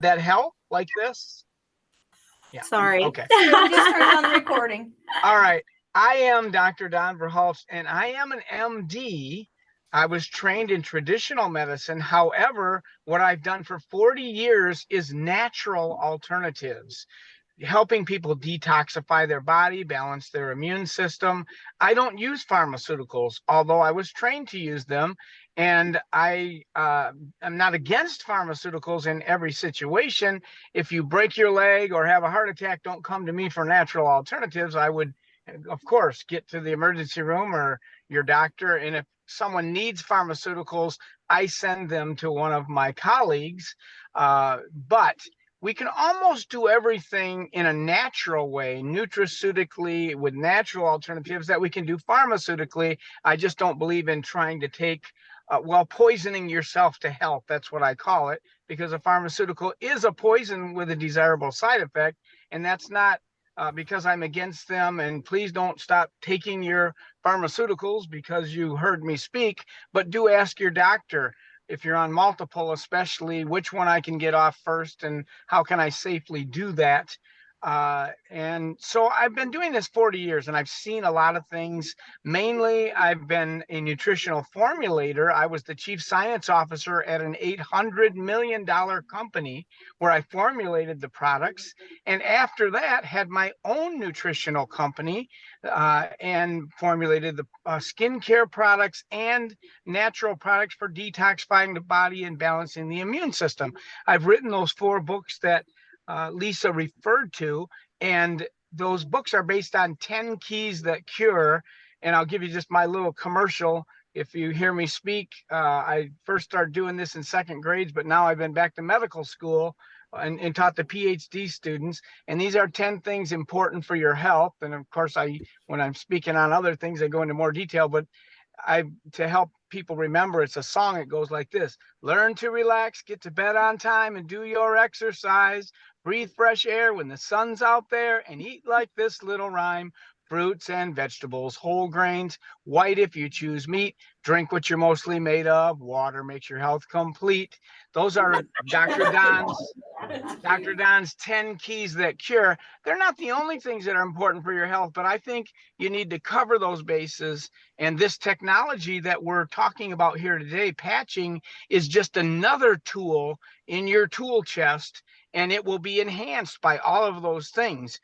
that help like this? Yeah. Sorry. Okay. No, we just turned on the recording. All right. I am Dr. Don Verhulst, and I am an MD. I was trained in traditional medicine. However, what I've done for 40 years is natural alternatives, helping people detoxify their body, balance their immune system. I don't use pharmaceuticals, although I was trained to use them. And am not against pharmaceuticals in every situation. If you break your leg or have a heart attack, don't come to me for natural alternatives. I would, of course, get to the emergency room or your doctor. And if someone needs pharmaceuticals, I send them to one of my colleagues. But we can almost do everything in a natural way, nutraceutically, with natural alternatives that we can do pharmaceutically. I just don't believe in trying to take, poisoning yourself to health. That's what I call it, because a pharmaceutical is a poison with a desirable side effect. And that's not because I'm against them. And please don't stop taking your pharmaceuticals because you heard me speak, but do ask your doctor, if you're on multiple, especially, which one I can get off first and how can I safely do that. And so I've been doing this 40 years and I've seen a lot of things. Mainly, I've been a nutritional formulator. I was the chief science officer at an $800 million company where I formulated the products. And after that, had my own nutritional company and formulated the skincare products and natural products for detoxifying the body and balancing the immune system. I've written those 4 books that Lisa referred to, and those books are based on 10 keys that cure. And I'll give you just my little commercial. If you hear me speak, I first started doing this in 2nd grades, but now I've been back to medical school and taught the PhD students. And these are 10 things important for your health. And of course, when I'm speaking on other things, I go into more detail, but to help people remember, it's a song. It goes like this: learn to relax, get to bed on time, and do your exercise. Breathe fresh air when the sun's out there, and eat like this little rhyme: fruits and vegetables, whole grains, white if you choose meat. Drink what you're mostly made of. Water makes your health complete. Those are Dr. Don's 10 keys that cure. They're not the only things that are important for your health, but I think you need to cover those bases. And this technology that we're talking about here today, patching, is just another tool in your tool chest, and it will be enhanced by all of those things.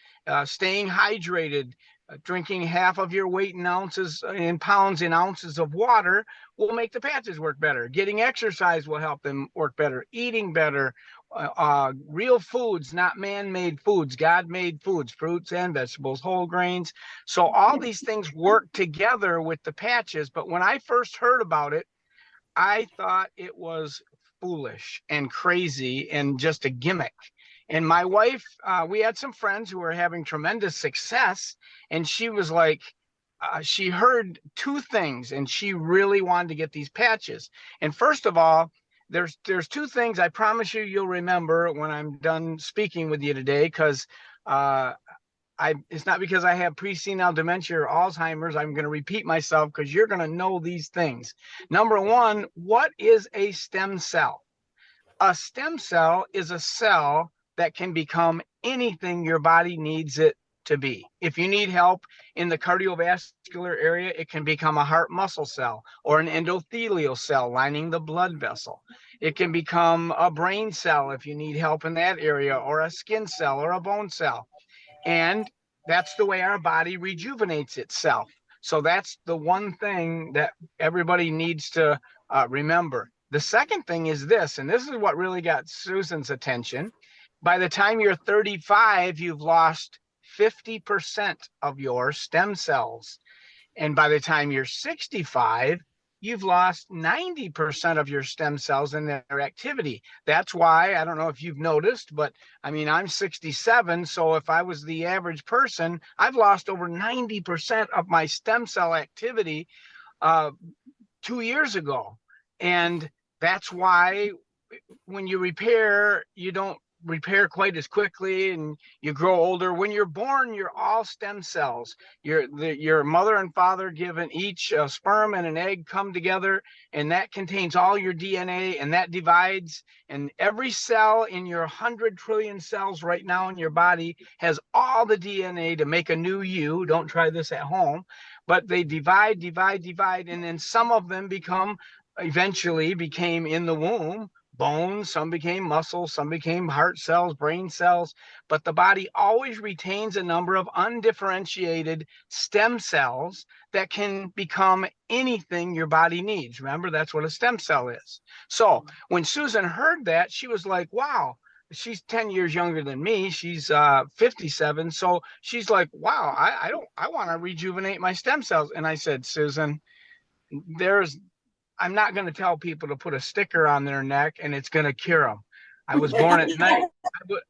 Staying hydrated, drinking half of your weight in ounces, in pounds, in ounces of water will make the patches work better. Getting exercise will help them work better. Eating better, real foods, not man-made foods, God-made foods, fruits and vegetables, whole grains. So all these things work together with the patches. But when I first heard about it, I thought it was foolish and crazy and just a gimmick. And my wife, we had some friends who were having tremendous success, and she was like, she heard 2 things, and she really wanted to get these patches. And first of all, there's 2 things I promise you'll remember when I'm done speaking with you today, because it's not because I have pre-senile dementia or Alzheimer's. I'm going to repeat myself because you're going to know these things. Number 1, what is a stem cell? A stem cell is a cell that can become anything your body needs it to be. If you need help in the cardiovascular area, it can become a heart muscle cell or an endothelial cell lining the blood vessel. It can become a brain cell if you need help in that area, or a skin cell or a bone cell. And that's the way our body rejuvenates itself. So that's the one thing that everybody needs to remember. The second thing is this, and this is what really got Susan's attention. By the time you're 35, you've lost 50% of your stem cells. And by the time you're 65, you've lost 90% of your stem cells in their activity. That's why, I don't know if you've noticed, but I mean, I'm 67. So if I was the average person, I've lost over 90% of my stem cell activity 2 years ago. And that's why when you repair, you don't repair quite as quickly and you grow older. When you're born, you're all stem cells. Your mother and father given each a sperm and an egg come together, and that contains all your DNA, and that divides. And every cell in your 100 trillion cells right now in your body has all the DNA to make a new you. Don't try this at home, but they divide, and then some of them eventually became in the womb bones, some became muscles, some became heart cells, brain cells, but the body always retains a number of undifferentiated stem cells that can become anything your body needs. Remember, that's what a stem cell is. So when Susan heard that, she was like, wow. She's 10 years younger than me. She's 57. So she's like, wow, I want to rejuvenate my stem cells. And I said, Susan, there's I'm not going to tell people to put a sticker on their neck and it's going to cure them. I was born at night.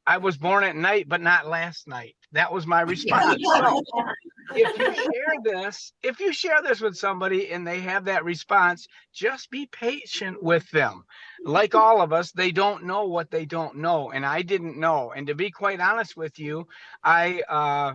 I was born at night, but not last night. That was my response. So if you share this with somebody and they have that response, just be patient with them. Like all of us, they don't know what they don't know, and I didn't know. And to be quite honest with you, I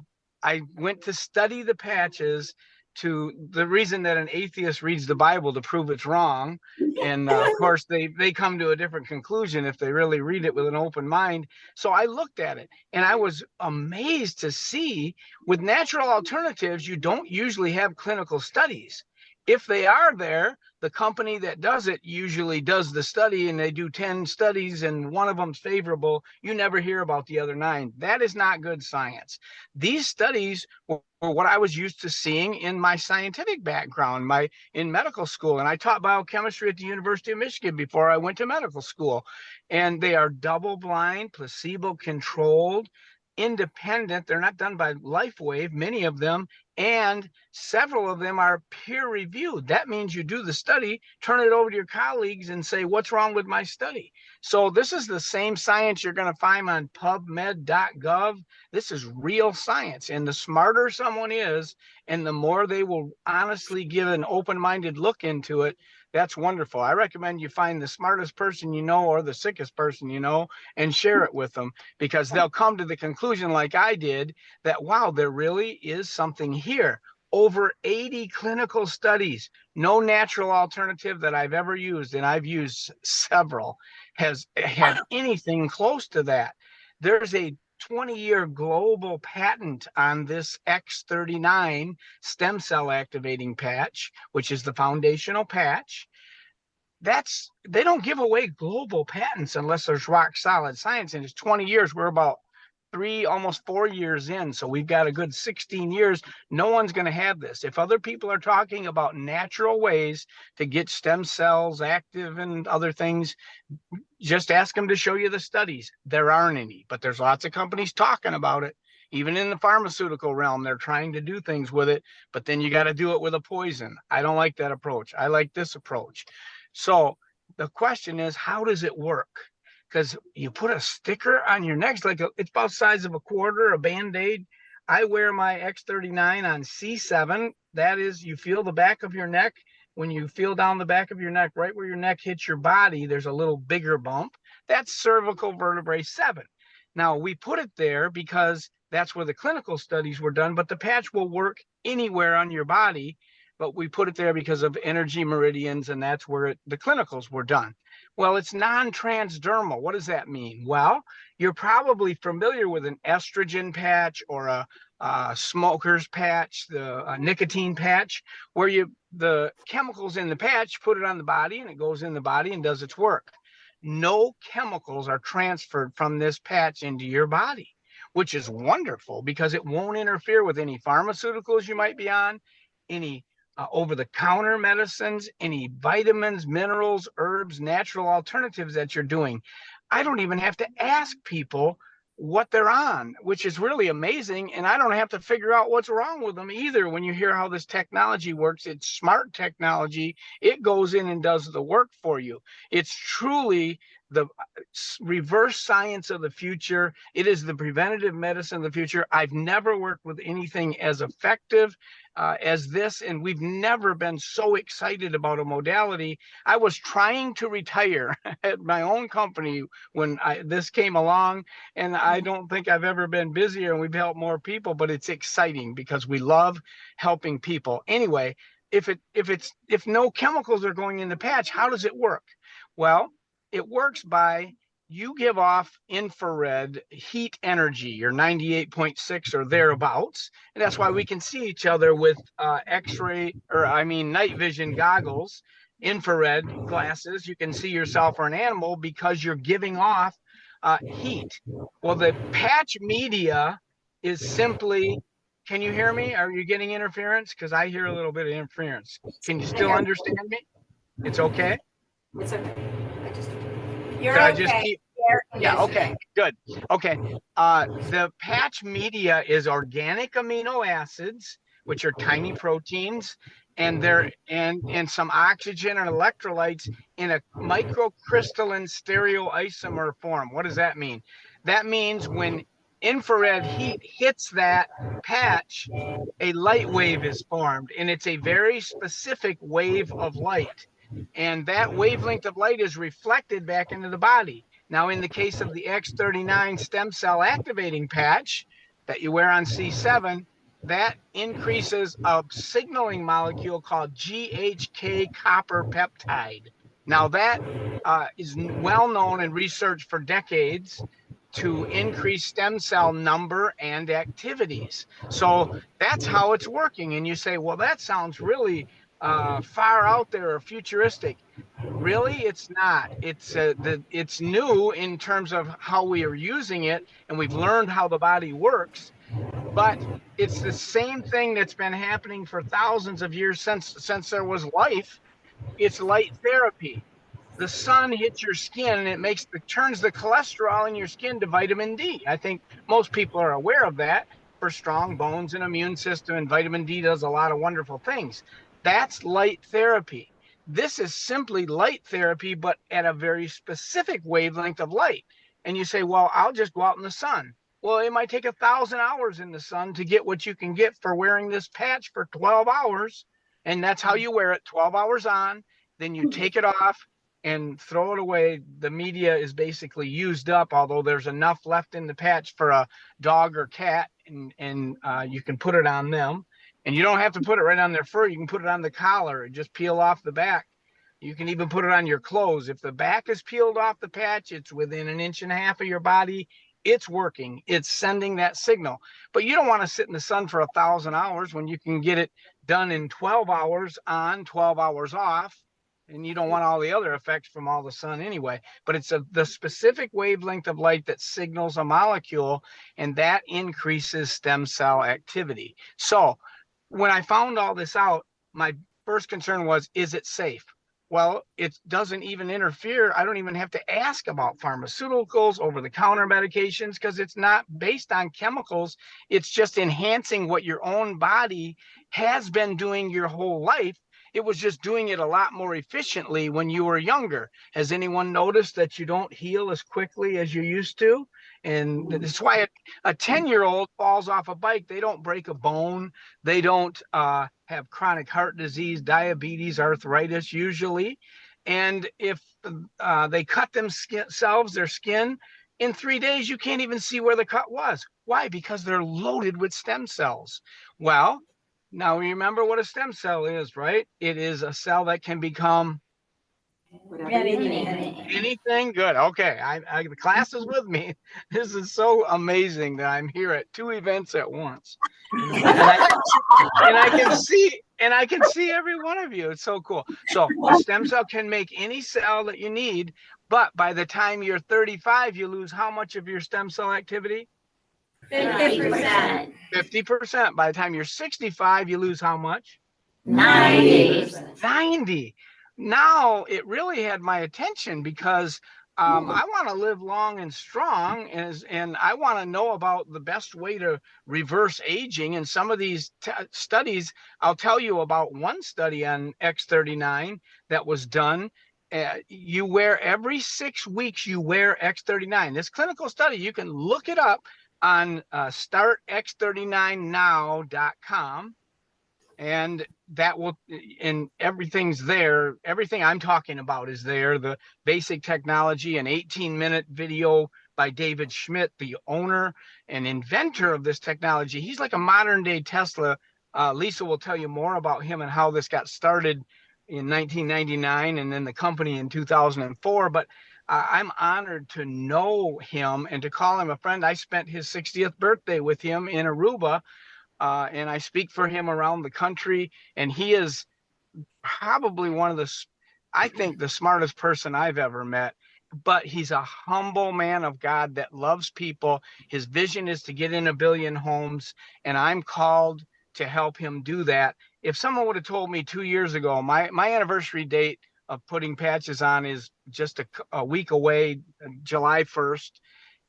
went to study the patches. To the reason that an atheist reads the Bible to prove it's wrong, and of course they come to a different conclusion if they really read it with an open mind. So I looked at it and I was amazed to see with natural alternatives you don't usually have clinical studies. If they are there, the company that does it usually does the study, and they do 10 studies and one of them's favorable. You never hear about the other 9. That is not good science. These studies were what I was used to seeing in my scientific background, in medical school. And I taught biochemistry at the University of Michigan before I went to medical school. And they are double-blind, placebo-controlled, independent. They're not done by LifeWave, many of them, and several of them are peer-reviewed. That means you do the study, turn it over to your colleagues and say, what's wrong with my study? So this is the same science you're going to find on PubMed.gov. This is real science. And the smarter someone is, and the more they will honestly give an open-minded look into it, that's wonderful. I recommend you find the smartest person you know or the sickest person you know and share it with them, because they'll come to the conclusion like I did that, wow, there really is something here. Over 80 clinical studies, no natural alternative that I've ever used, and I've used several, has had anything close to that. There's a 20-year global patent on this X39 stem cell activating patch, which is the foundational patch. They don't give away global patents unless there's rock solid science. And it's 20 years. We're about 3, almost 4 years in. So we've got a good 16 years. No one's going to have this. If other people are talking about natural ways to get stem cells active and other things, just ask them to show you the studies. There aren't any, but there's lots of companies talking about it. Even in the pharmaceutical realm, they're trying to do things with it, but then you got to do it with a poison. I don't like that approach. I like this approach. So the question is, how does it work? Because you put a sticker on your neck, it's about the size of a quarter, a Band-Aid. I wear my X39 on C7. That is, you feel the back of your neck. When you feel down the back of your neck, right where your neck hits your body, there's a little bigger bump. That's cervical vertebrae 7. Now, we put it there because that's where the clinical studies were done, but the patch will work anywhere on your body. But we put it there because of energy meridians, and that's where the clinicals were done. Well, it's non-transdermal. What does that mean? Well, you're probably familiar with an estrogen patch or a smoker's patch, the nicotine patch, where the chemicals in the patch, put it on the body and it goes in the body and does its work. No chemicals are transferred from this patch into your body, which is wonderful because it won't interfere with any pharmaceuticals you might be on, any over-the-counter medicines, any vitamins, minerals, herbs, natural alternatives that you're doing. I don't even have to ask people what they're on, which is really amazing. And I don't have to figure out what's wrong with them either. When you hear how this technology works, it's smart technology. It goes in and does the work for you. It's truly the reverse science of the future. It is the preventative medicine of the future. I've never worked with anything as effective, as this, and we've never been so excited about a modality. I was trying to retire at my own company when this came along, and I don't think I've ever been busier, and we've helped more people, but it's exciting because we love helping people. Anyway, if no chemicals are going in the patch, how does it work? Well, it works by you give off infrared heat energy, your 98.6 or thereabouts. And that's why we can see each other with night vision goggles, infrared glasses. You can see yourself or an animal because you're giving off heat. Well, the patch media is simply, can you hear me? Are you getting interference? Because I hear a little bit of interference. Can you still understand me? It's okay? It's okay. You're Should I okay. just keep? Yeah, okay, good. Okay. The patch media is organic amino acids, which are tiny proteins, and some oxygen and electrolytes in a microcrystalline stereoisomer form. What does that mean? That means when infrared heat hits that patch, a light wave is formed, and it's a very specific wave of light. And that wavelength of light is reflected back into the body. Now, in the case of the X39 stem cell activating patch that you wear on C7, that increases a signaling molecule called GHK copper peptide. Now, that is well known and researched for decades to increase stem cell number and activities. So that's how it's working. And you say, well, that sounds really far out there or futuristic. Really, it's not. It's new in terms of how we are using it, and we've learned how the body works. But it's the same thing that's been happening for thousands of years since there was life. It's light therapy. The sun hits your skin and turns the cholesterol in your skin to vitamin D. I think most people are aware of that for strong bones and immune system, and vitamin D does a lot of wonderful things. That's light therapy. This is simply light therapy, but at a very specific wavelength of light. And you say, well, I'll just go out in the sun. Well, it might take 1,000 hours in the sun to get what you can get for wearing this patch for 12 hours. And that's how you wear it, 12 hours on. Then you take it off and throw it away. The media is basically used up, although there's enough left in the patch for a dog or cat, and you can put it on them. And you don't have to put it right on their fur. You can put it on the collar and just peel off the back. You can even put it on your clothes. If the back is peeled off the patch, it's within 1.5 inches of your body. It's working. It's sending that signal. But you don't want to sit in the sun for 1,000 hours when you can get it done in 12 hours on, 12 hours off. And you don't want all the other effects from all the sun anyway. But it's the specific wavelength of light that signals a molecule, and that increases stem cell activity. So when I found all this out, my first concern was, is it safe? Well, it doesn't even interfere. I don't even have to ask about pharmaceuticals, over-the-counter medications, because it's not based on chemicals. It's just enhancing what your own body has been doing your whole life. It was just doing it a lot more efficiently when you were younger. Has anyone noticed that you don't heal as quickly as you used to? And that's why a 10-year-old falls off a bike. They don't break a bone. They don't have chronic heart disease, diabetes, arthritis usually. And if they cut themselves, their skin, in 3 days, you can't even see where the cut was. Why? Because they're loaded with stem cells. Well, now remember what a stem cell is, right? It is a cell that can become anything. Good. Okay. The class is with me. This is so amazing that I'm here at 2 events at once. And I can see every one of you. It's so cool. So a stem cell can make any cell that you need, but by the time you're 35, you lose how much of your stem cell activity? 50%. 50%. By the time you're 65, you lose how much? 90. Now it really had my attention because I want to live long and strong, and I want to know about the best way to reverse aging. And some of these studies, I'll tell you about one study on X39 that was done. You wear every 6 weeks, you wear X39. This clinical study, you can look it up on startx39now.com. and that will, and everything's there. Everything I'm talking about is there. The basic technology, an 18-minute video by David Schmidt, the owner and inventor of this technology. He's like a modern day Tesla. Lisa will tell you more about him and how this got started in 1999 and then the company in 2004. But I'm honored to know him and to call him a friend. I spent his 60th birthday with him in Aruba, and I speak for him around the country. And he is probably one of the, I think, the smartest person I've ever met. But he's a humble man of God that loves people. His vision is to get in 1 billion homes, and I'm called to help him do that. If someone would have told me 2 years ago, my anniversary date of putting patches on is just a week away, July 1st,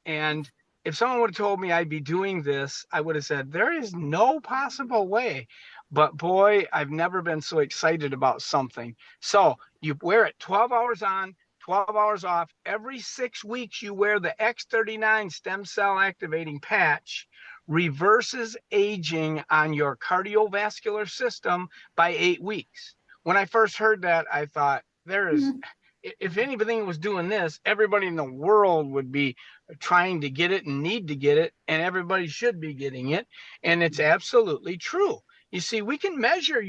and if someone would have told me I'd be doing this, I would have said, there is no possible way. But boy, I've never been so excited about something. So you wear it 12 hours on, 12 hours off. Every 6 weeks, you wear the X39 stem cell activating patch, reverses aging on your cardiovascular system by 8 weeks. When I first heard that, I thought, if anything was doing this, everybody in the world would be trying to get it and need to get it, and everybody should be getting it. And it's absolutely true. You see, we can measure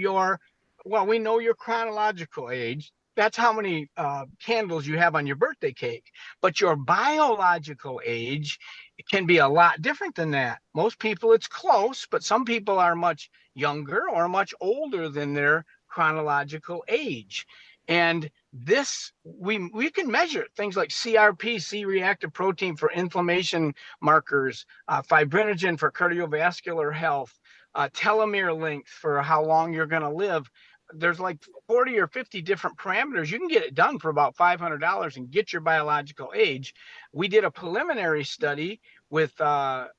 we know your chronological age. That's how many candles you have on your birthday cake. But your biological age can be a lot different than that. Most people, it's close, but some people are much younger or much older than their chronological age. And this, we can measure things like CRP, C-reactive protein for inflammation markers, fibrinogen for cardiovascular health, telomere length for how long you're going to live. There's like 40 or 50 different parameters. You can get it done for about $500 and get your biological age. We did a preliminary study with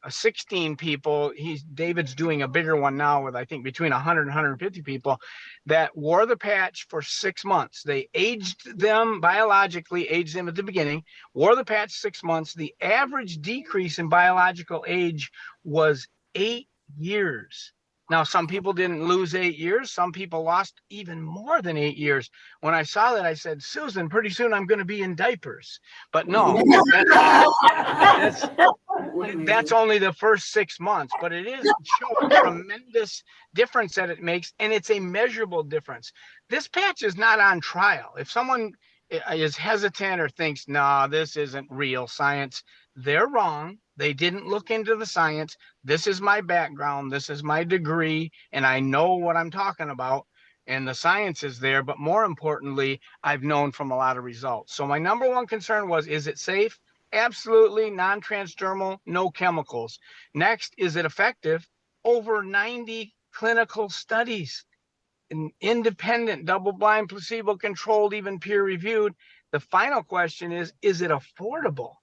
16 people. David's doing a bigger one now with, I think, between 100 and 150 people that wore the patch for 6 months. They aged them biologically, aged them at the beginning, wore the patch 6 months. The average decrease in biological age was 8 years. Now, some people didn't lose 8 years. Some people lost even more than 8 years. When I saw that, I said, Susan, pretty soon I'm going to be in diapers. But no, that's only the first 6 months, but it is show a tremendous difference that it makes, and it's a measurable difference. This patch is not on trial. If someone is hesitant or thinks, nah, this isn't real science, they're wrong. They didn't look into the science. This is my background. This is my degree, and I know what I'm talking about. And the science is there, but more importantly, I've known from a lot of results. So my number one concern was, is it safe? Absolutely, non-transdermal, no chemicals. Next, is it effective? Over 90 clinical studies, independent, double-blind, placebo-controlled, even peer-reviewed. The final question is it affordable?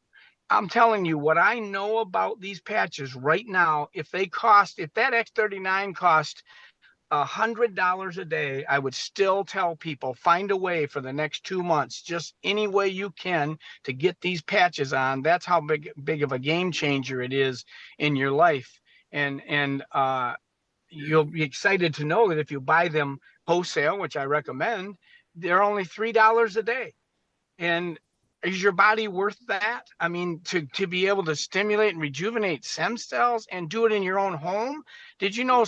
I'm telling you what I know about these patches right now. If that X39 cost $100 a day, I would still tell people, find a way for the next 2 months, just any way you can, to get these patches on. That's how big of a game changer it is in your life. And you'll be excited to know that if you buy them wholesale, which I recommend, they're only $3 a day. And is your body worth that? I mean, to be able to stimulate and rejuvenate stem cells and do it in your own home? Did you know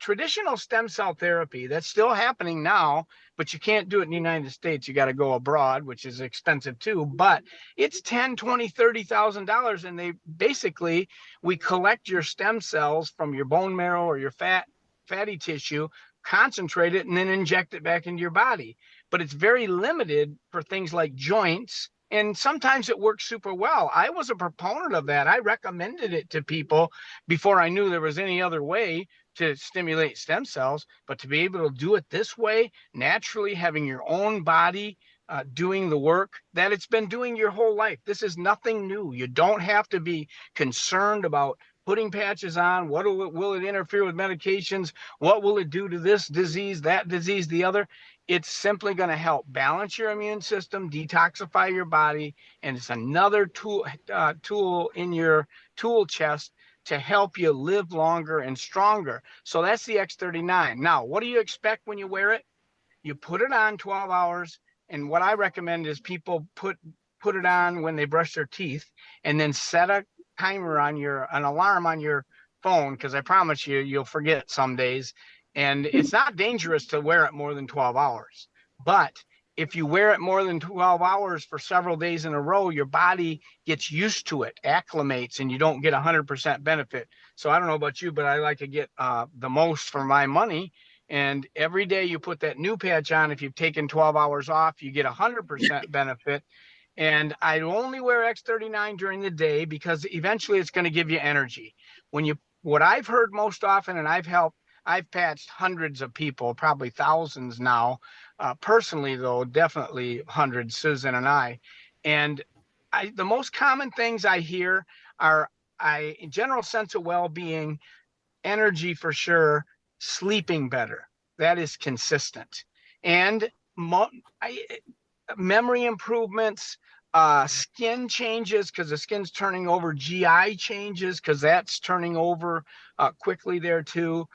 traditional stem cell therapy, that's still happening now, but you can't do it in the United States. You got to go abroad, which is expensive too, but it's $10,000, $20,000, $30,000. And we collect your stem cells from your bone marrow or your fatty tissue, concentrate it, and then inject it back into your body. But it's very limited for things like joints. And sometimes it works super well. I was a proponent of that. I recommended it to people before I knew there was any other way to stimulate stem cells. But to be able to do it this way, naturally, having your own body doing the work that it's been doing your whole life. This is nothing new. You don't have to be concerned about putting patches on. Will it interfere with medications? What will it do to this disease, that disease, the other? It's simply going to help balance your immune system, detoxify your body, and it's another tool in your tool chest to help you live longer and stronger. So that's the X39. Now, what do you expect when you wear it? You put it on 12 hours. And what I recommend is people put it on when they brush their teeth, and then set a timer on an alarm on your phone, because I promise you, you'll forget some days. And it's not dangerous to wear it more than 12 hours. But if you wear it more than 12 hours for several days in a row, your body gets used to it, acclimates, and you don't get 100% benefit. So I don't know about you, but I like to get the most for my money. And every day you put that new patch on, if you've taken 12 hours off, you get 100% benefit. And I only wear X39 during the day because eventually it's going to give you energy. What I've heard most often, and I've patched hundreds of people, probably thousands now. Personally, though, definitely hundreds, Susan and I. And the most common things I hear are general sense of well-being, energy for sure, sleeping better. That is consistent. And memory improvements, skin changes because the skin's turning over, GI changes because that's turning over quickly there too,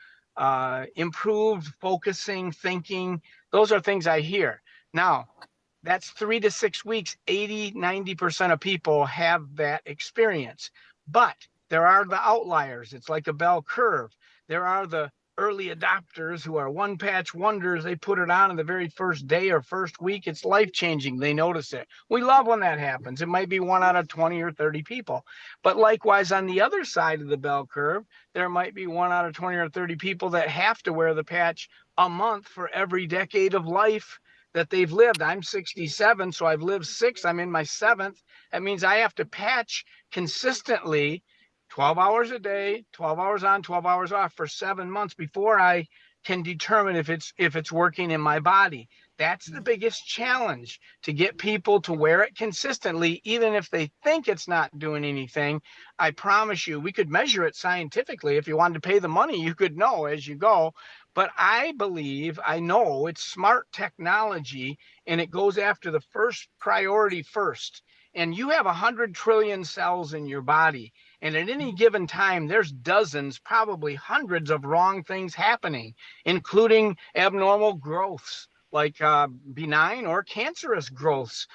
improved focusing, thinking. Those are things I hear. Now, that's 3 to 6 weeks. 80-90% of people have that experience. But there are the outliers. It's like a bell curve. There are the early adopters who are one patch wonders. They put it on in the very first day or first week. It's life-changing. They notice it. We love when that happens. It might be 1 out of 20 or 30 people. But likewise, on the other side of the bell curve, there might be 1 out of 20 or 30 people that have to wear the patch a month for every decade of life that they've lived. I'm 67, so I've lived 6. I'm in my 7th. That means I have to patch consistently 12 hours a day, 12 hours on, 12 hours off for 7 months before I can determine if it's working in my body. That's the biggest challenge, to get people to wear it consistently, even if they think it's not doing anything. I promise you, we could measure it scientifically. If you wanted to pay the money, you could know as you go. But I know it's smart technology, and it goes after the first priority first. And you have 100 trillion cells in your body. And at any given time, there's dozens, probably hundreds of wrong things happening, including abnormal growths, like benign or cancerous growths.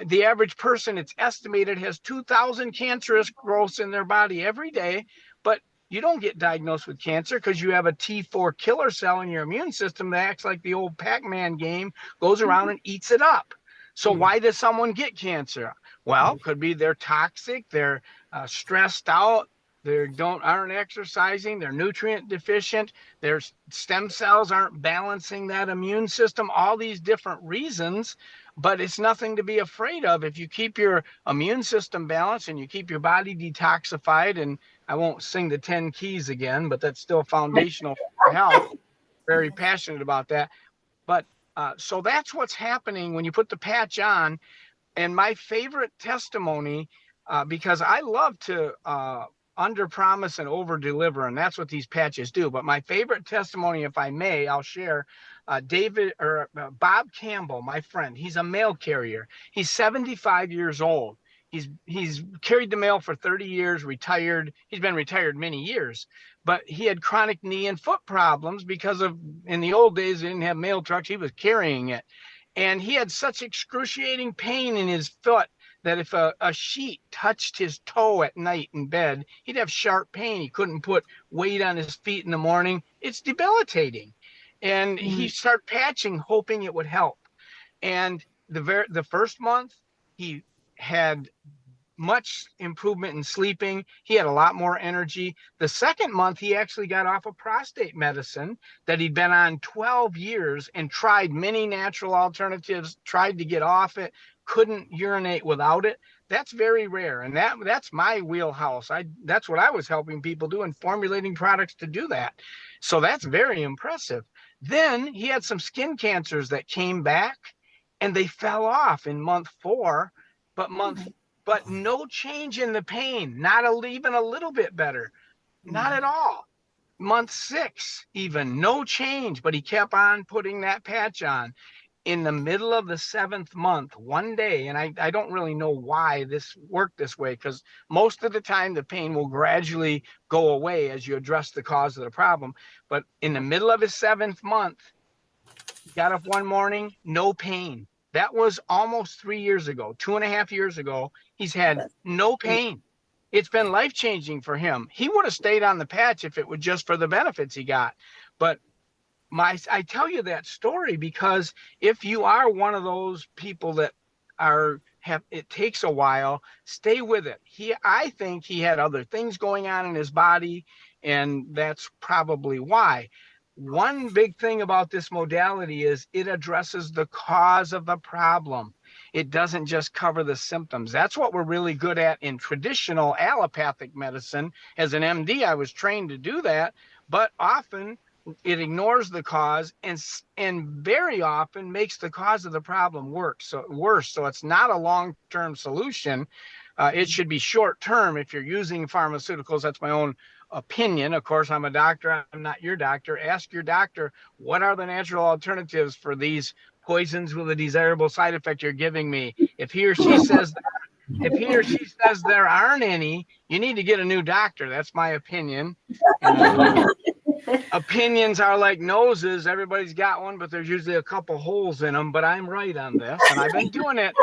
The average person, it's estimated, has 2,000 cancerous growths in their body every day. But you don't get diagnosed with cancer because you have a T4 killer cell in your immune system that acts like the old Pac-Man game, goes around and eats it up. So why does someone get cancer? Well, could be they're toxic, they're stressed out, they aren't exercising, they're nutrient deficient, their stem cells aren't balancing that immune system, all these different reasons. But it's nothing to be afraid of if you keep your immune system balanced and you keep your body detoxified. And I won't sing the 10 keys again, but that's still foundational for health. Very passionate about that. But so that's what's happening when you put the patch on. And my favorite testimony, because I love to under promise and over deliver, and that's what these patches do. But my favorite testimony, if I may, I'll share. Bob Campbell, my friend, he's a mail carrier. He's 75 years old. He's carried the mail for 30 years, retired. He's been retired many years, but he had chronic knee and foot problems because in the old days, they didn't have mail trucks. He was carrying it. And he had such excruciating pain in his foot that if a sheet touched his toe at night in bed, he'd have sharp pain. He couldn't put weight on his feet in the morning. It's debilitating. And he started patching, hoping it would help. And the first month, he had much improvement in sleeping. He had a lot more energy. The second month, he actually got off of prostate medicine that he'd been on 12 years and tried many natural alternatives, tried to get off it, couldn't urinate without it. That's very rare. And that's my wheelhouse. That's what I was helping people do, and formulating products to do that. So that's very impressive. Then he had some skin cancers that came back, and they fell off in month 4, but no change in the pain, not even a little bit better, not at all. Month 6, even no change, but he kept on putting that patch on. in the middle of the 7th month, one day, and I don't really know why this worked this way, because most of the time the pain will gradually go away as you address the cause of the problem. But in the middle of his 7th month, he got up one morning, no pain. That was almost 3 years ago, 2.5 years ago. He's had no pain. It's been life changing for him. He would have stayed on the patch if it was just for the benefits he got. But I tell you that story because if you are one of those people that it takes a while, stay with it. I think he had other things going on in his body, and that's probably why. One big thing about this modality is it addresses the cause of the problem. It doesn't just cover the symptoms. That's what we're really good at in traditional allopathic medicine. As an MD, I was trained to do that, but often it ignores the cause and very often makes the cause of the problem worse. So it's not a long-term solution. It should be short-term if you're using pharmaceuticals. That's my own opinion. Of course, I'm a doctor. I'm not your doctor. Ask your doctor, what are the natural alternatives for these poisons with a desirable side effect you're giving me? If he or she says there aren't any, you need to get a new doctor. That's my opinion. And opinions are like noses. Everybody's got one, but there's usually a couple holes in them. But I'm right on this, and I've been doing it.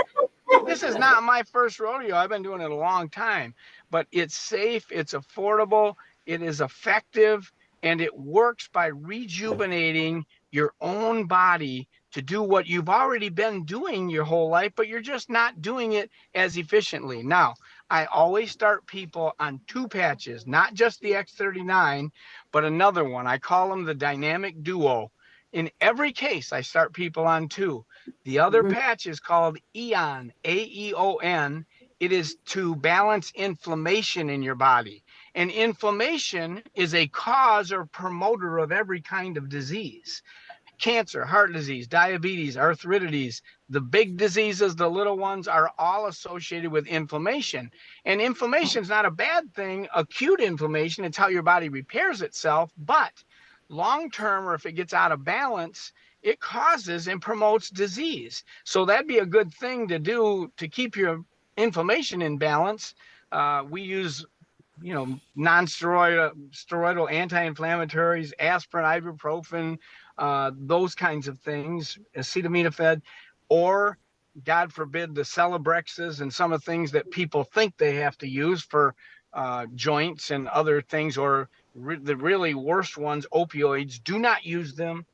This is not my first rodeo. I've been doing it a long time, but it's safe, it's affordable, it is effective, and it works by rejuvenating your own body to do what you've already been doing your whole life, but you're just not doing it as efficiently. Now, I always start people on 2 patches, not just the X39, but another one. I call them the dynamic duo. In every case, I start people on 2. The other patch is called AEON, AEON. It is to balance inflammation in your body. And inflammation is a cause or promoter of every kind of disease. Cancer, heart disease, diabetes, arthritis, the big diseases, the little ones are all associated with inflammation. And inflammation is not a bad thing. Acute inflammation, it's how your body repairs itself. But long term, or if it gets out of balance, it causes and promotes disease. So that'd be a good thing to do to keep your inflammation in balance. We use non-steroidal anti-inflammatories, aspirin, ibuprofen, those kinds of things, acetaminophen, or God forbid the Celebrexes and some of the things that people think they have to use for joints and other things, or the really worst ones, opioids. Do not use them.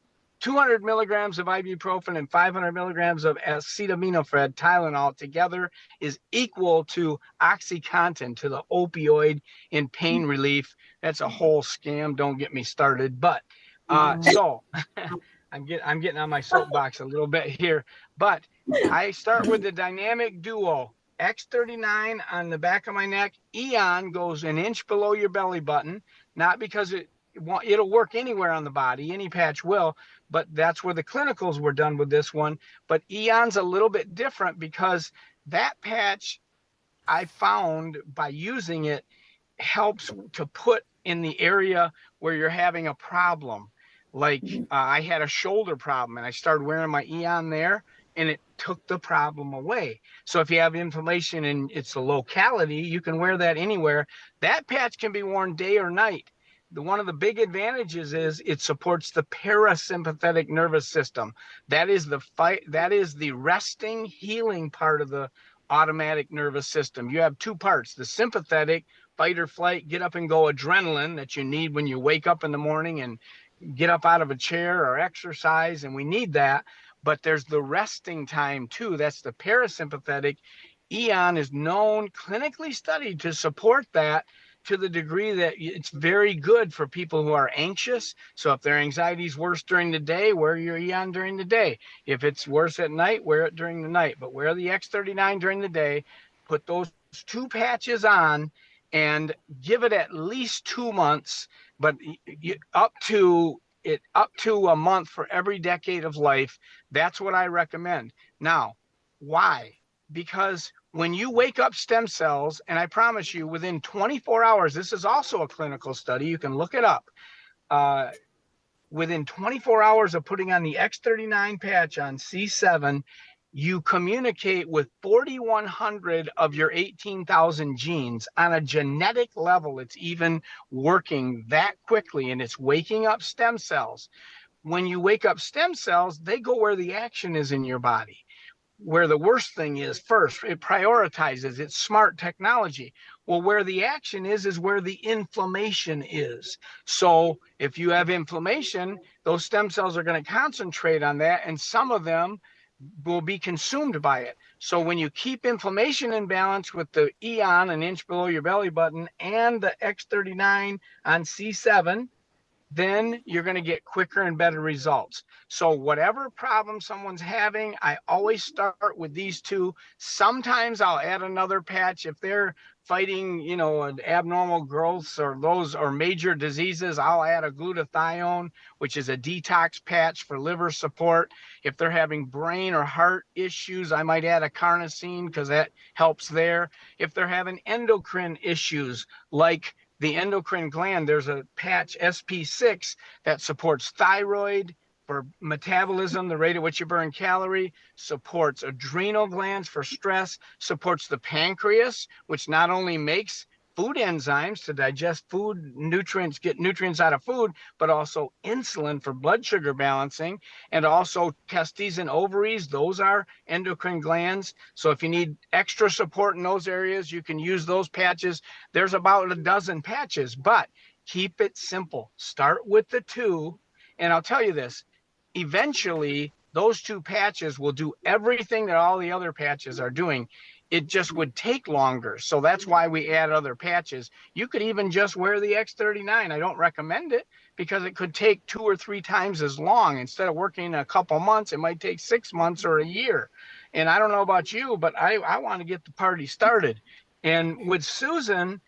200 milligrams of ibuprofen and 500 milligrams of acetaminophen, Tylenol together is equal to OxyContin, to the opioid in pain relief. That's a whole scam. Don't get me started. But so I'm getting on my soapbox a little bit here. But I start with the dynamic duo. X39 on the back of my neck. AEON goes an inch below your belly button, not because it'll work anywhere on the body, any patch will, but that's where the clinicals were done with this one. But AEON's a little bit different because that patch, I found by using it, helps to put in the area where you're having a problem. Like I had a shoulder problem and I started wearing my AEON there, and it took the problem away. So if you have inflammation in its a locality, you can wear that anywhere. That patch can be worn day or night. One of the big advantages is it supports the parasympathetic nervous system. That is the resting, healing part of the automatic nervous system. You have 2 parts: the sympathetic, fight or flight, get up and go adrenaline that you need when you wake up in the morning and get up out of a chair or exercise, and we need that. But there's the resting time too. That's the parasympathetic. AEON is known, clinically studied, to support that to the degree that it's very good for people who are anxious. So if their anxiety is worse during the day, wear your AEON during the day. If it's worse at night, wear it during the night. But wear the X39 during the day. Put those 2 patches on and give it at least 2 months, but up to a month for every decade of life. That's what I recommend. Now, why? Because when you wake up stem cells, and I promise you within 24 hours, this is also a clinical study, you can look it up. within 24 hours of putting on the X39 patch on C7, you communicate with 4,100 of your 18,000 genes on a genetic level. It's even working that quickly, and it's waking up stem cells. When you wake up stem cells, they go where the action is in your body. Where the worst thing is first, it prioritizes, it's smart technology. Well, where the action is where the inflammation is. So if you have inflammation, those stem cells are going to concentrate on that, and some of them will be consumed by it. So when you keep inflammation in balance with the Eon an inch below your belly button and the X39 on C7, then you're going to get quicker and better results. So whatever problem someone's having, I always start with these two. Sometimes I'll add another patch if they're fighting, an abnormal growths or those or major diseases. I'll add a glutathione, which is a detox patch for liver support. If they're having brain or heart issues, I might add a carnosine because that helps there. If they're having endocrine issues like the endocrine gland, there's a patch SP6 that supports thyroid for metabolism, the rate at which you burn calorie, supports adrenal glands for stress, supports the pancreas, which not only makes food enzymes to digest food nutrients, get nutrients out of food, but also insulin for blood sugar balancing, and also testes and ovaries. Those are endocrine glands. So if you need extra support in those areas, you can use those patches. There's about a dozen patches, but keep it simple. Start with the two. And I'll tell you this, eventually those two patches will do everything that all the other patches are doing. It just would take longer. So that's why we add other patches. You could even just wear the X39. I don't recommend it because it could take 2 or 3 times as long. Instead of working a couple months, it might take 6 months or a year. And I don't know about you, but I want to get the party started. And with Susan,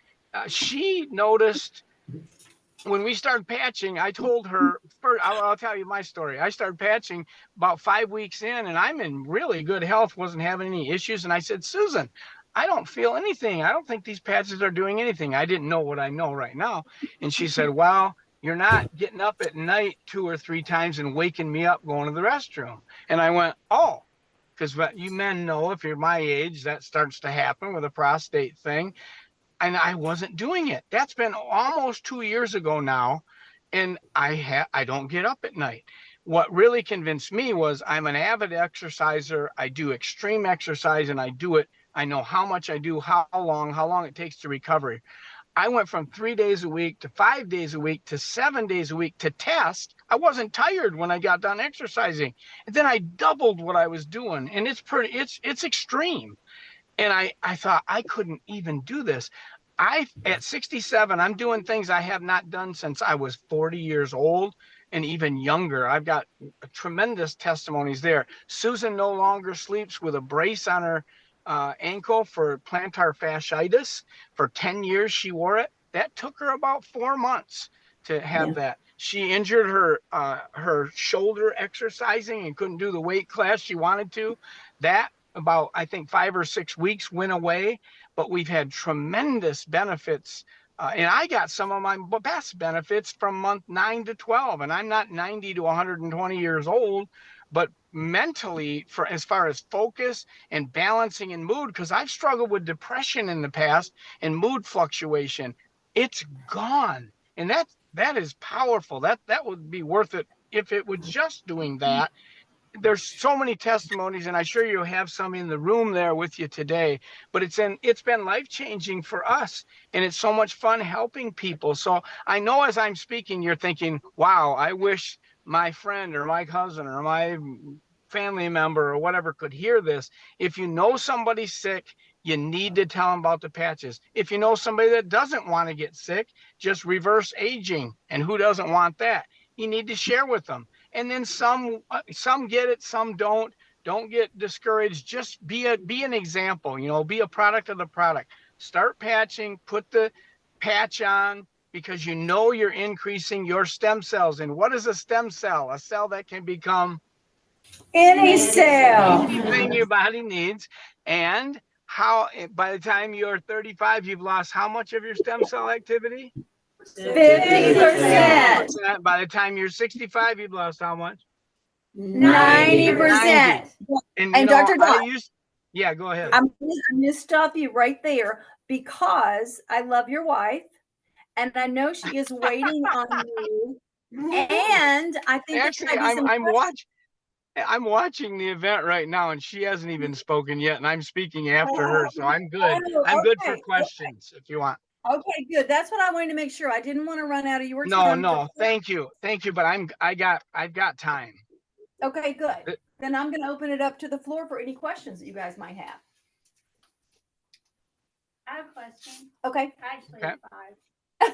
she noticed when we started patching, I told her, first, I'll tell you my story. I started patching about 5 weeks in, and I'm in really good health, wasn't having any issues. And I said, Susan, I don't feel anything. I don't think these patches are doing anything. I didn't know what I know right now. And she said, well, you're not getting up at night 2 or 3 times and waking me up going to the restroom. And I went, oh, because you men know if you're my age, that starts to happen with a prostate thing. And I wasn't doing it. That's been almost 2 years ago now, and I don't get up at night. What really convinced me was I'm an avid exerciser. I do extreme exercise, and I do it. I know how much I do, how long it takes to recover. I went from 3 days a week to 5 days a week to 7 days a week to test. I wasn't tired when I got done exercising. And then I doubled what I was doing, and it's extreme. And I thought I couldn't even do this. At 67, I'm doing things I have not done since I was 40 years old and even younger. I've got tremendous testimonies there. Susan no longer sleeps with a brace on her ankle for plantar fasciitis. For 10 years, she wore it. That took her about 4 months to have that. She injured her shoulder exercising and couldn't do the weight class she wanted to. That about, I think, 5 or 6 weeks went away, but we've had tremendous benefits. And I got some of my best benefits from month 9 to 12. And I'm not 90 to 120 years old, but mentally, for as far as focus and balancing and mood, because I've struggled with depression in the past and mood fluctuation, it's gone. And that is powerful. That would be worth it if it was just doing that. There's so many testimonies, and I'm sure you'll have some in the room there with you today, but it's been life-changing for us, and it's so much fun helping people. So I know as I'm speaking, you're thinking, wow, I wish my friend or my cousin or my family member or whatever could hear this. If you know somebody's sick, you need to tell them about the patches. If you know somebody that doesn't want to get sick, just reverse aging, and who doesn't want that? You need to share with them. And then some get it, some don't. Don't get discouraged. Just be an example, be a product of the product. Start patching, put the patch on, because you're increasing your stem cells. And what is a stem cell? A cell that can become any cell, anything your body needs. And how by the time you're 35, you've lost how much of your stem cell activity? 50%. By the time you're 65, you've lost how much? 90%. And, And Dr. Doc, yeah, go ahead. I'm gonna stop you right there because I love your wife and I know she is waiting on you. And I think Actually, I'm watching the event right now, and she hasn't even spoken yet, and I'm speaking after her, so I'm good. I'm good for questions if you want. Okay, good. That's what I wanted to make sure. I didn't want to run out of your No, time. no, thank you, but I've got time. Okay, good. Then I'm going to open it up to the floor for any questions that you guys might have. I have a question. Okay. Actually, Okay. 5.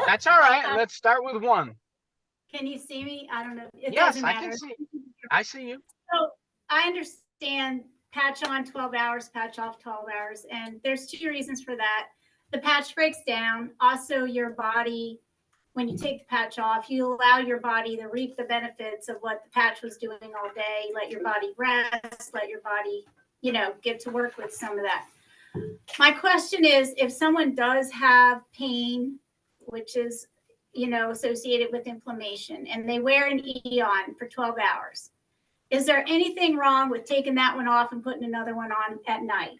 That's all right. Let's start with 1. Can you see me? I don't know. It Yes, doesn't I matter. can see. I see you. So I understand patch on 12 hours, patch off 12 hours. And there's 2 reasons for that. The patch breaks down. Also, your body, when you take the patch off, you allow your body to reap the benefits of what the patch was doing all day. Let your body rest, let your body, get to work with some of that. My question is, if someone does have pain, which is, associated with inflammation, and they wear an E-on for 12 hours, is there anything wrong with taking that one off and putting another one on at night?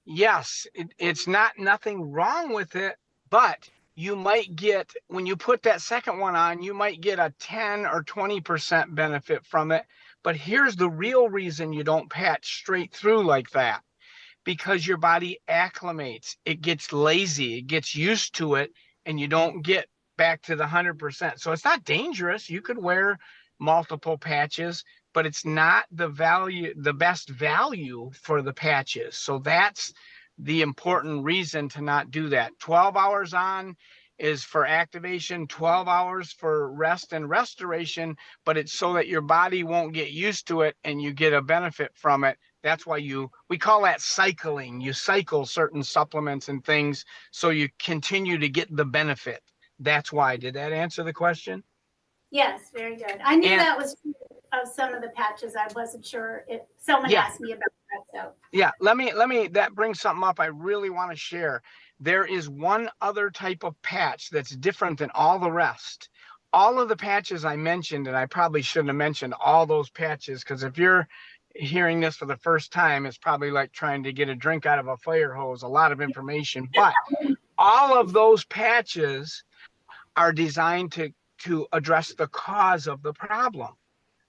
Yes, it's nothing wrong with it, but you might get, when you put that second one on, you might get a 10 or 20% benefit from it. But here's the real reason you don't patch straight through like that. Because your body acclimates, it gets lazy, it gets used to it, and you don't get back to the 100%. So it's not dangerous. You could wear multiple patches, but it's not the best value for the patches. So that's the important reason to not do that. 12 hours on is for activation, 12 hours for rest and restoration, but it's so that your body won't get used to it and you get a benefit from it. That's why we call that cycling. You cycle certain supplements and things so you continue to get the benefit. That's why. Did that answer the question? Yes, very good. I knew that was true of some of the patches. I wasn't sure if someone asked me about that. So yeah, let me, that brings something up I really want to share. There is one other type of patch that's different than all the rest. All of the patches I mentioned, and I probably shouldn't have mentioned all those patches, because if you're hearing this for the first time, it's probably like trying to get a drink out of a fire hose, a lot of information. But all of those patches are designed to address the cause of the problem.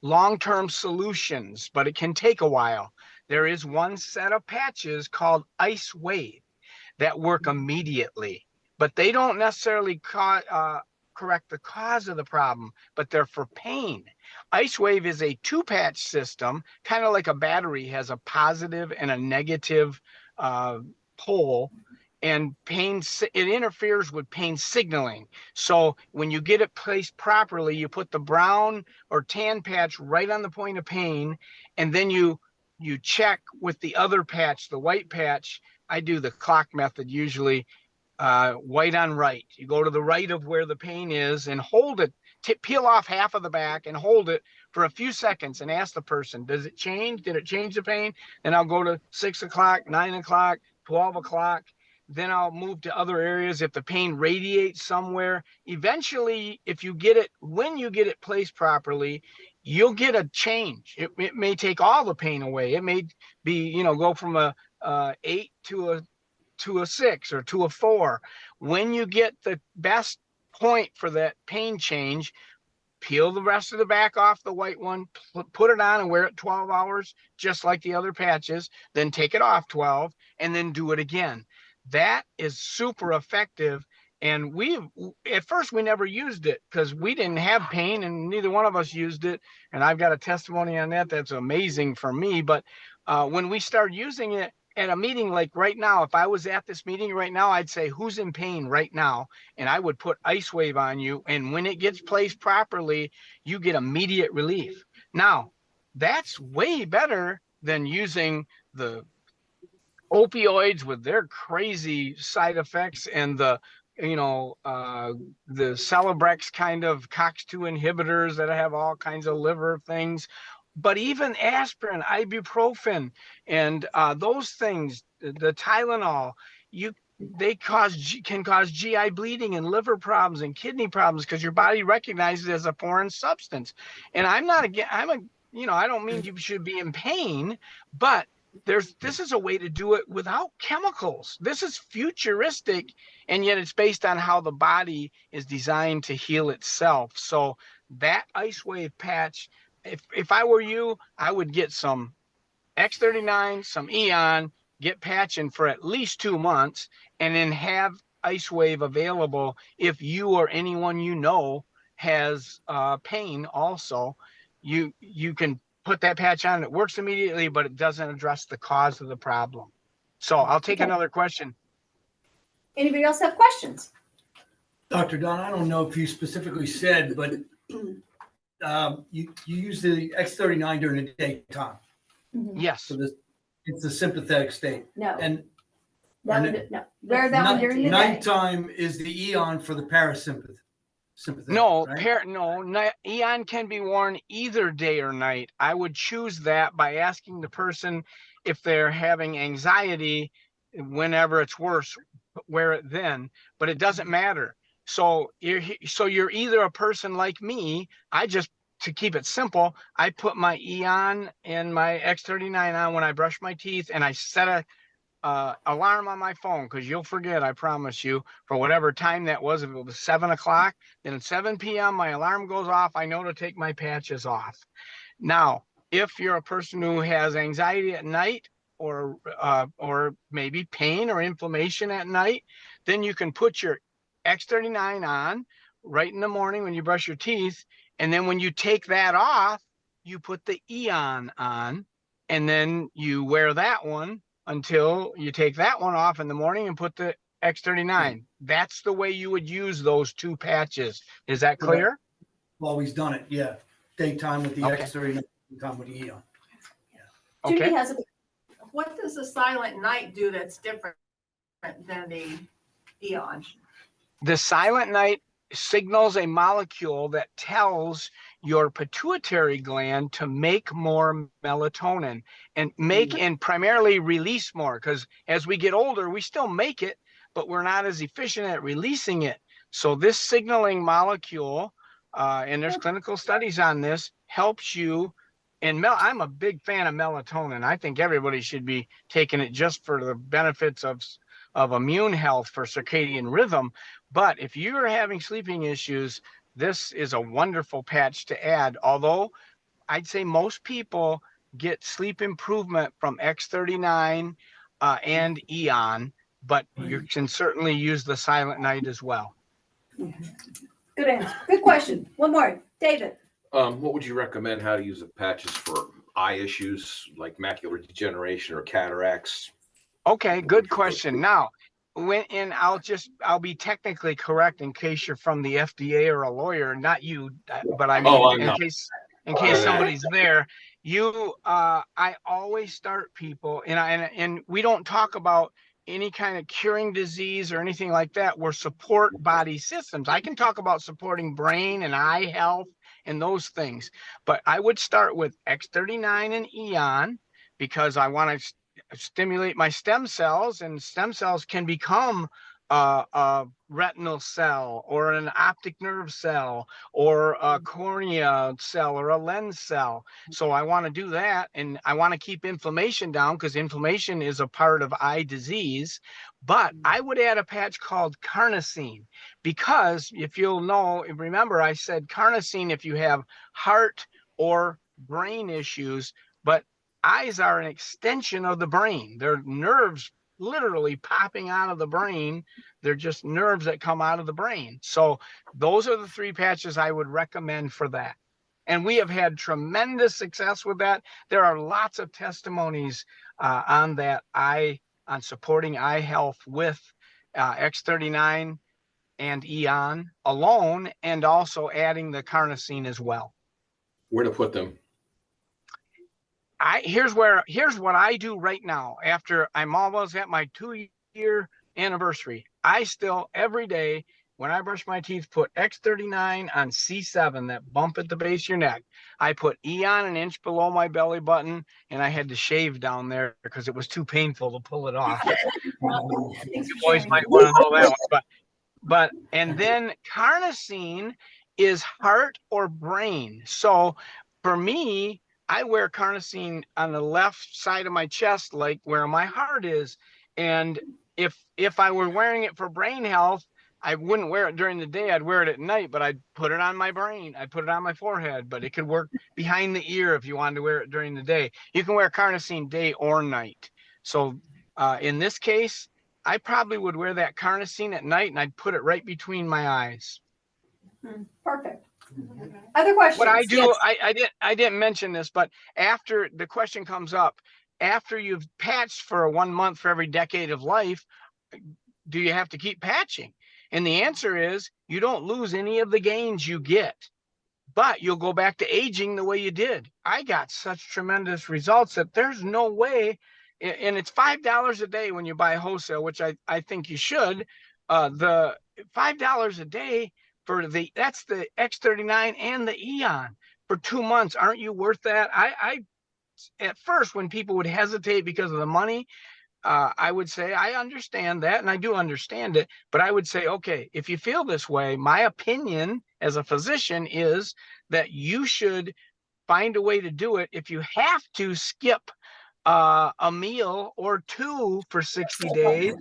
Long-term solutions, but it can take a while. There is one set of patches called Ice Wave that work immediately, but they don't necessarily correct the cause of the problem, but they're for pain. Ice Wave is a 2-patch system, kind of like a battery has a positive and a negative pole, and it interferes with pain signaling. So when you get it placed properly, you put the brown or tan patch right on the point of pain, and then you check with the other patch, the white patch. I do the clock method usually, white on right. You go to the right of where the pain is and hold it, peel off half of the back and hold it for a few seconds and ask the person, does it change? Did it change the pain? Then I'll go to 6 o'clock, 9 o'clock, 12 o'clock. Then I'll move to other areas. If the pain radiates somewhere, eventually, when you get it placed properly, you'll get a change. It may take all the pain away. It may be, go from a 8 to a 6 or to a 4. When you get the best point for that pain change, peel the rest of the back off the white one, put it on and wear it 12 hours, just like the other patches, then take it off 12 and then do it again. That is super effective. And at first we never used it because we didn't have pain and neither one of us used it. And I've got a testimony on that. That's amazing for me. But when we started using it at a meeting like right now, if I was at this meeting right now, I'd say, who's in pain right now? And I would put Ice Wave on you. And when it gets placed properly, you get immediate relief. Now, that's way better than using the opioids with their crazy side effects and the Celebrex kind of COX-2 inhibitors that have all kinds of liver things. But even aspirin, ibuprofen, and those things, the Tylenol, they can cause GI bleeding and liver problems and kidney problems because your body recognizes it as a foreign substance. And I'm not again, I don't mean you should be in pain, but this is a way to do it without chemicals. This is futuristic, and yet it's based on how the body is designed to heal itself. So that ice wave patch, if I were you, I would get some X39, some Eon, get patching for at least 2 months, and then have Ice Wave available if you or anyone you know has pain. Also, you can put that patch on. It works immediately, but it doesn't address the cause of the problem. So I'll take another question. Anybody else have questions? Dr. Don, I don't know if you specifically said, but you use the X39 during the daytime. Yes. So it's the sympathetic state. No. And No. Wear that one during the day. nighttime is the Eon for the parasympathetic. No, right? Eon can be worn either day or night. I would choose that by asking the person if they're having anxiety. Whenever it's worse, wear it then, but it doesn't matter. So you're either a person like me. To keep it simple, I put my Eon and my X39 on when I brush my teeth, and I set a alarm on my phone, because you'll forget, I promise you, for whatever time that was. If it was 7 o'clock, then at 7 p.m. my alarm goes off. I know to take my patches off. Now, if you're a person who has anxiety at night, or maybe pain or inflammation at night, then you can put your X39 on right in the morning when you brush your teeth, and then when you take that off, you put the Eon on, and then you wear that one until you take that one off in the morning and put the X39. That's the way you would use those two patches. Is that clear? I've always done it, yeah. Daytime with the Okay. X39, daytime with the Eon. Judy Okay. has a What does the silent night do that's different than the Eon? The silent night signals a molecule that tells your pituitary gland to make more melatonin and primarily release more, because as we get older, we still make it, but we're not as efficient at releasing it. So this signaling molecule, and there's clinical studies on this, helps you. And I'm a big fan of melatonin. I think everybody should be taking it just for the benefits of immune health, for circadian rhythm. But if you're having sleeping issues, this is a wonderful patch to add. Although I'd say most people get sleep improvement from X39 and Eon, but you can certainly use the silent night as well. good answer. Good question. One more. David. What would you recommend how to use the patches for eye issues like macular degeneration or cataracts? Okay, good question. Now, I'll be technically correct in case you're from the FDA or a lawyer, not you, but I mean, in case somebody's there. I always start people, and we don't talk about any kind of curing disease or anything like that. We're support body systems. I can talk about supporting brain and eye health and those things, but I would start with X39 and Eon, because I want to stimulate my stem cells, and stem cells can become a retinal cell or an optic nerve cell or a cornea cell or a lens cell. So I want to do that, and I want to keep inflammation down, because inflammation is a part of eye disease. But I would add a patch called carnosine, because if you'll remember I said carnosine if you have heart or brain issues, but eyes are an extension of the brain. They're nerves literally popping out of the brain. They're just nerves that come out of the brain. So those are the three patches I would recommend for that. And we have had tremendous success with that. There are lots of testimonies on supporting eye health with X39 and Eon alone, and also adding the carnosine as well. Where to put them? Here's what I do right now. After I'm almost at my 2-year anniversary, I still every day when I brush my teeth, put X39 on C7, that bump at the base of your neck. I put Eon an inch below my belly button, and I had to shave down there because it was too painful to pull it off. Thanks You for boys sharing. might want to know that one. And then carnosine is heart or brain. So for me, I wear carnosine on the left side of my chest, like where my heart is. And if I were wearing it for brain health, I wouldn't wear it during the day. I'd wear it at night, but I'd put it on my brain. I'd put it on my forehead, but it could work behind the ear if you wanted to wear it during the day. You can wear carnosine day or night. So in this case, I probably would wear that carnosine at night, and I'd put it right between my eyes. Perfect. Other questions? What I do, Yes. I didn't mention this, but after the question comes up, after you've patched for 1 month for every decade of life, do you have to keep patching? And the answer is you don't lose any of the gains you get, but you'll go back to aging the way you did. I got such tremendous results that there's no way, and it's $5 a day when you buy wholesale, which I think you should. The $5 a day for that's the X39 and the Eon for 2 months. Aren't you worth that? I at first, when people would hesitate because of the money, I would say, I understand that, and I do understand it, but I would say, okay, if you feel this way, my opinion as a physician is that you should find a way to do it. If you have to skip a meal or two for 60 days,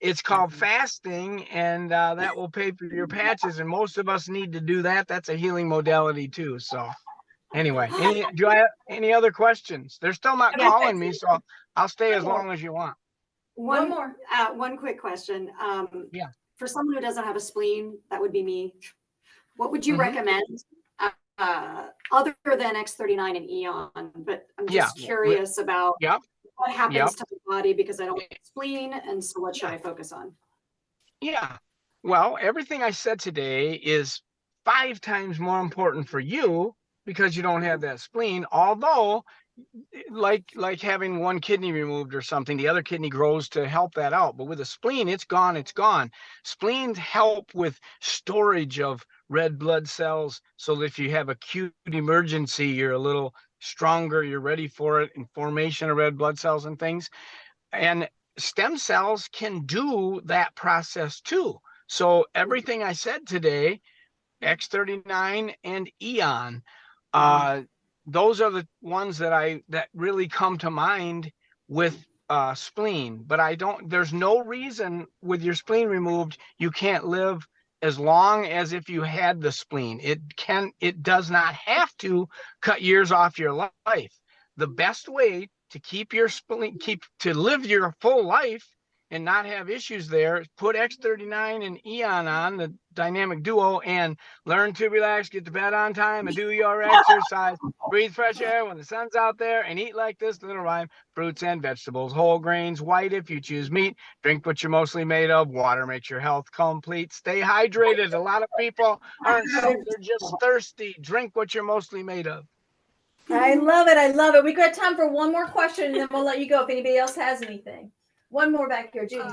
it's called fasting, and that will pay for your patches. And most of us need to do that. That's a healing modality too. So anyway, do I have any other questions? They're still not calling me, so I'll stay as long as you want. One more. One quick question. Yeah. For someone who doesn't have a spleen, that would be me. What would you Mhm. recommend other than X39 and Eon? But I'm just curious about Yep. what happens Yep. to the body because I don't have a spleen, and so what should I focus on? Yeah. Well, everything I said today is 5 times more important for you because you don't have that spleen. Although, like having one kidney removed or something, the other kidney grows to help that out. But with a spleen, it's gone, it's gone. Spleens help with storage of red blood cells so that if you have acute emergency, you're a little stronger, you're ready for it, in formation of red blood cells and things. And stem cells can do that process too. So everything I said today, X39 and Eon, those are the ones that really come to mind with spleen. But there's no reason with your spleen removed you can't live as long as if you had the spleen. It does not have to cut years off your life. The best way to keep your spleen, to live your full life and not have issues there, put X39 and Eon on, the dynamic duo, and learn to relax, get to bed on time, and do your exercise. Breathe fresh air when the sun's out there, and eat like this little rhyme: fruits and vegetables, whole grains, white if you choose meat. Drink what you're mostly made of. Water makes your health complete. Stay hydrated. A lot of people aren't sick, they're just thirsty. Drink what you're mostly made of. I love it. I love it. We got time for one more question, and then we'll let you go if anybody else has anything. One more back here, Judy.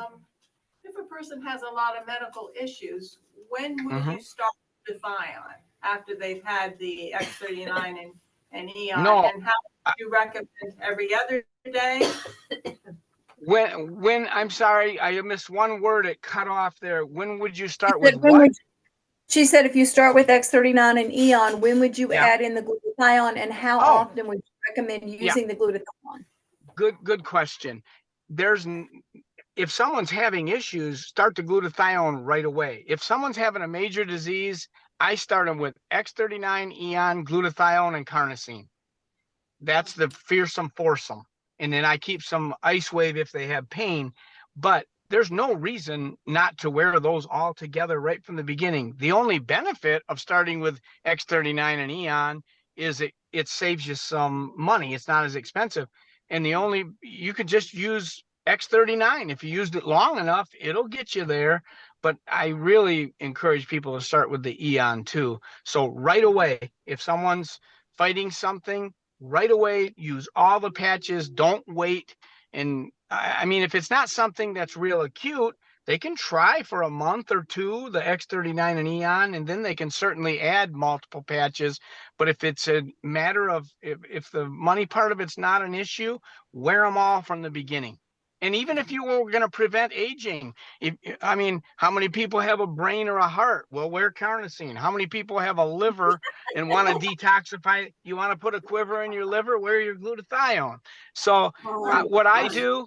If a person has a lot of medical issues, when would Mhm. you start Defion after they've had the X39 and Eon? No. And how would you recommend every other day? When I'm sorry, I missed one word. It cut off there. When would you start with what? She said if you start with X39 and Eon, when would you add in the glutathione, and how often would you recommend using the glutathione? Good question. If someone's having issues, start the glutathione right away. If someone's having a major disease, I start them with X39, Eon, glutathione, and carnosine. That's the fearsome foursome. And then I keep some ice wave if they have pain, but there's no reason not to wear those all together right from the beginning. The only benefit of starting with X39 and Eon is it saves you some money. It's not as expensive. And you could just use X39. If you used it long enough, it'll get you there. But I really encourage people to start with the Eon too. So right away, if someone's fighting something, right away, use all the patches. Don't wait. And I mean, if it's not something that's real acute, they can try for a month or two, the X39 and Eon, and then they can certainly add multiple patches. But if it's a matter of, if the money part of it's not an issue, wear them all from the beginning. And even if you were going to prevent aging, I mean, how many people have a brain or a heart? Well, wear carnosine. How many people have a liver and want to detoxify? You want to put a quiver in your liver? Wear your glutathione. So what I do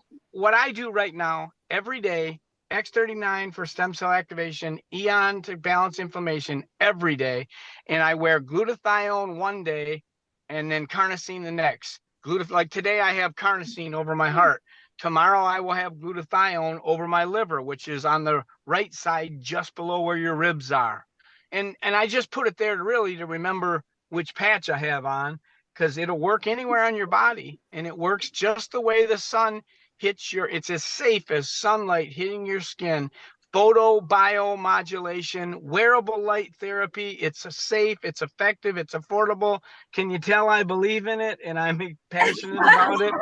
right now, every day, X39 for stem cell activation, Eon to balance inflammation every day. And I wear glutathione one day and then carnosine the next. Like today, I have carnosine over my heart. Tomorrow I will have glutathione over my liver, which is on the right side, just below where your ribs are. And I just put it there to really to remember which patch I have on, because it'll work anywhere on your body. And it works just the way the sun hits it's as safe as sunlight hitting your skin. Photobiomodulation, wearable light therapy. It's safe, it's effective, it's affordable. Can you tell I believe in it and I'm passionate about it?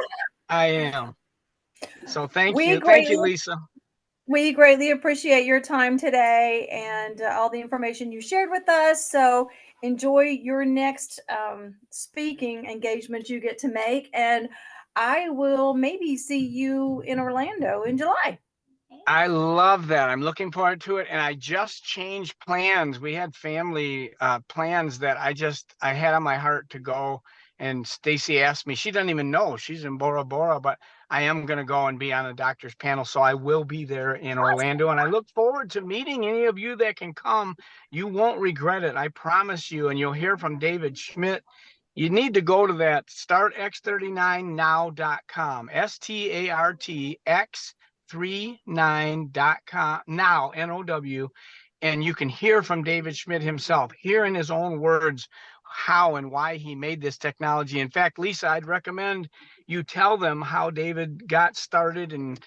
I am. So thank you, Lisa. We greatly appreciate your time today and all the information you shared with us. So enjoy your next speaking engagement you get to make. And I will maybe see you in Orlando in July. I love that. I'm looking forward to it. And I just changed plans. We had family plans that I had on my heart to go. And Stacy asked me, she doesn't even know, she's in Bora Bora, but I am going to go and be on a doctor's panel. So I will be there in Orlando. And I look forward to meeting any of you that can come. You won't regret it. I promise you. And you'll hear from David Schmidt. You need to go to that startx39now.com, STARTX39.com now, NOW, and you can hear from David Schmidt himself, hear in his own words how and why he made this technology. In fact, Lisa, I'd recommend you tell them how David got started and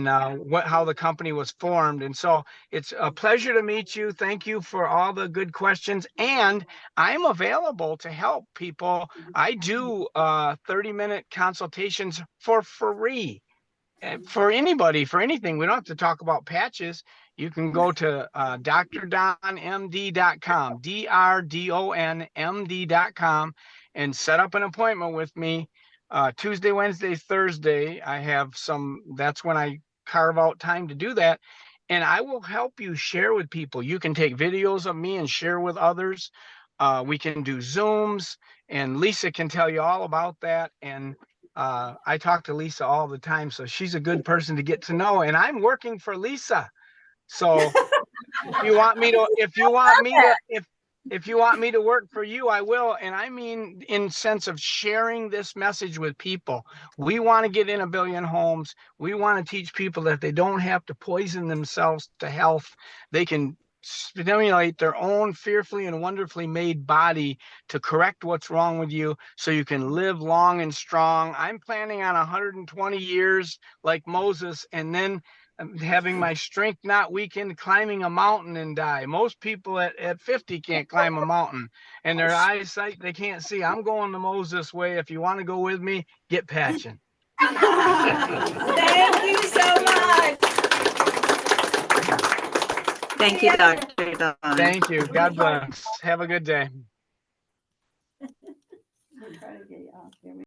how the company was formed. And so it's a pleasure to meet you. Thank you for all the good questions. And I'm available to help people. I do 30-minute consultations for free. For anybody, for anything. We don't have to talk about patches. You can go to drdonmd.com, DRDONMD.com, and set up an appointment with me. Tuesday, Wednesday, Thursday, I have that's when I carve out time to do that. And I will help you share with people. You can take videos of me and share with others. We can do Zooms, and Lisa can tell you all about that. And I talk to Lisa all the time, so she's a good person to get to know. And I'm working for Lisa. So if you want me to work for you, I will. And I mean, in sense of sharing this message with people. We want to get in 1 billion homes. We want to teach people that they don't have to poison themselves to health. They can stimulate their own fearfully and wonderfully made body to correct what's wrong with you so you can live long and strong. I'm planning on 120 years like Moses, and then having my strength not weakened, climbing a mountain and die. Most people at 50 can't climb a mountain, and their eyesight, they can't see. I'm going the Moses way. If you want to go with me, get patching. Thank you so much. Thank you, Dr. Don. Thank you. God bless. Have a good day.